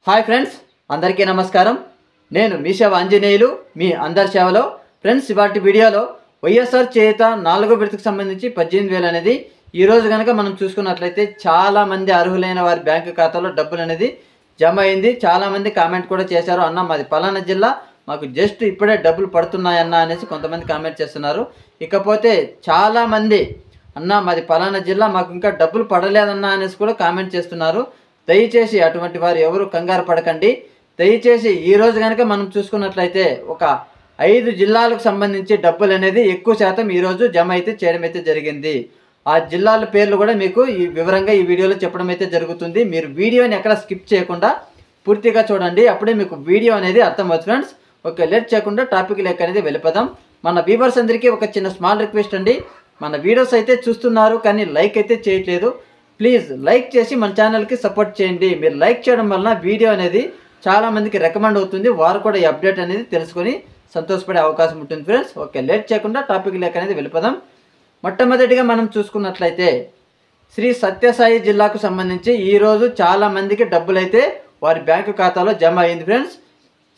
Hi friends, అందరికీ నమస్కారం. నేను మీ సేవ ఆంజనేయులు, మీ అందరి సేవలో. ఫ్రెండ్స్, ఇవాటి వీడియోలో వైఎస్ఆర్ చేయుత 4వ విడతకు సంబంధించి 18,000 అనేది ఈరోజు కనుక మనం చూసుకున్నట్లయితే చాలామంది అర్హులైన వారి బ్యాంకు ఖాతాలో డబ్బులు అనేది జమ అయింది. చాలామంది కామెంట్ కూడా చేశారు, అన్న మాది పలానా జిల్లా, మాకు జస్ట్ ఇప్పుడే డబ్బులు పడుతున్నాయన్న అనేసి కొంతమంది కామెంట్ చేస్తున్నారు. ఇకపోతే చాలామంది అన్న మాది పలానా జిల్లా, మాకు ఇంకా డబ్బులు పడలేదన్న అనేసి కూడా కామెంట్ చేస్తున్నారు. దయచేసి అటువంటి వారు ఎవరు కంగారు పడకండి. దయచేసి ఈరోజు కనుక మనం చూసుకున్నట్లయితే ఒక 5 జిల్లాలకు సంబంధించి డబ్బులు అనేది ఎక్కువ శాతం ఈరోజు జమ అయితే చేయడం అయితే జరిగింది. ఆ జిల్లాల పేర్లు కూడా మీకు ఈ వివరంగా ఈ వీడియోలో చెప్పడం అయితే జరుగుతుంది. మీరు వీడియోని ఎక్కడ స్కిప్ చేయకుండా పూర్తిగా చూడండి, అప్పుడే మీకు వీడియో అనేది అర్థమవుతుంది. ఫ్రెండ్స్, ఓకే, లేట్ చేయకుండా టాపిక్ లెక్క అనేది వెళ్ళిపోదాం. మన వ్యూవర్స్ అందరికీ ఒక చిన్న స్మాల్ రిక్వెస్ట్ అండి. మన వీడియోస్ అయితే చూస్తున్నారు కానీ లైక్ అయితే చేయట్లేదు. ప్లీజ్ లైక్ చేసి మన ఛానల్కి సపోర్ట్ చేయండి. మీరు లైక్ చేయడం వలన వీడియో అనేది చాలామందికి రికమెండ్ అవుతుంది. వారు కూడా ఈ అప్డేట్ అనేది తెలుసుకొని సంతోషపడే అవకాశం ఉంటుంది. ఫ్రెండ్స్, ఓకే, లేట్ చేయకుండా టాపిక్ లెక్క అనేది వెళ్ళిపోదాం. మొట్టమొదటిగా మనం చూసుకున్నట్లయితే శ్రీ సత్యసాయి జిల్లాకు సంబంధించి ఈరోజు చాలామందికి డబ్బులు అయితే వారి బ్యాంకు ఖాతాలో జమ అయింది. ఫ్రెండ్స్,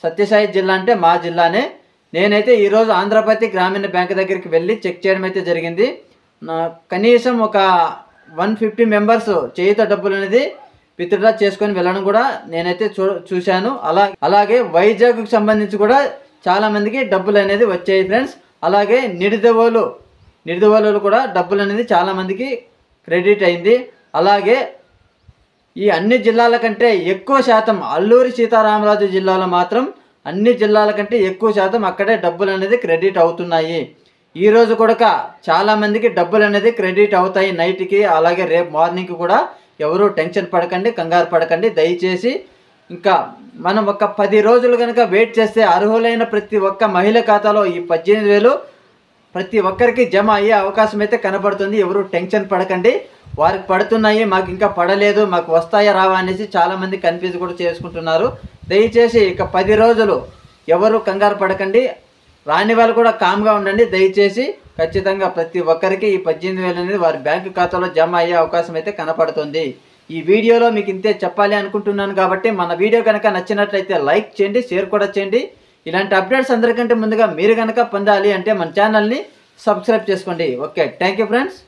సత్యసాయి జిల్లా అంటే మా జిల్లానే. నేనైతే ఈరోజు ఆంధ్రప్రదేశ్ గ్రామీణ బ్యాంక్ దగ్గరికి వెళ్ళి చెక్ చేయడం అయితే జరిగింది. కనీసం ఒక 150 మెంబర్స్ చేయుత డబ్బులు అనేది విత్డ్రా చేసుకొని వెళ్ళడం కూడా నేనైతే చూశాను. అలాగే వైజాగ్కు సంబంధించి కూడా చాలామందికి డబ్బులు అనేది వచ్చాయి. ఫ్రెండ్స్, అలాగే నిడిదవోలు కూడా డబ్బులు అనేది చాలామందికి క్రెడిట్ అయింది. అలాగే ఈ అన్ని జిల్లాల కంటే ఎక్కువ శాతం అల్లూరి సీతారామరాజు జిల్లాలో మాత్రం అన్ని జిల్లాల కంటే ఎక్కువ శాతం అక్కడే డబ్బులు అనేది క్రెడిట్ అవుతున్నాయి. ఈరోజు కూడా చాలామందికి డబ్బులు అనేది క్రెడిట్ అవుతాయి నైట్కి, అలాగే రేపు మార్నింగ్కి కూడా. ఎవరు టెన్షన్ పడకండి, కంగారు పడకండి. దయచేసి ఇంకా మనం ఒక 10 రోజులు కనుక వెయిట్ చేస్తే అర్హులైన ప్రతి ఒక్క మహిళ ఖాతాలో ఈ 18,000 ప్రతి ఒక్కరికి జమ అయ్యే అవకాశం అయితే కనబడుతుంది. ఎవరు టెన్షన్ పడకండి. వారికి పడుతున్నాయి, మాకు ఇంకా పడలేదు, మాకు వస్తాయా రావా అనేసి చాలామంది కన్ఫ్యూజ్ కూడా చేసుకుంటున్నారు. దయచేసి ఇక 10 రోజులు ఎవరు కంగారు పడకండి. రాని వాళ్ళు కూడా కామ్గా ఉండండి. దయచేసి ఖచ్చితంగా ప్రతి ఒక్కరికి ఈ 18,000 అనేది వారి బ్యాంకు ఖాతాలో జమ అయ్యే అవకాశం అయితే కనపడుతుంది. ఈ వీడియోలో మీకు ఇంతే చెప్పాలి అనుకుంటున్నాను కాబట్టి మన వీడియో కనుక నచ్చినట్లయితే లైక్ చేయండి, షేర్ కూడా చేయండి. ఇలాంటి అప్డేట్స్ అందరికంటే ముందుగా మీరు కనుక పొందాలి అంటే మన ఛానల్ని సబ్స్క్రైబ్ చేసుకోండి. Okay, thank you friends.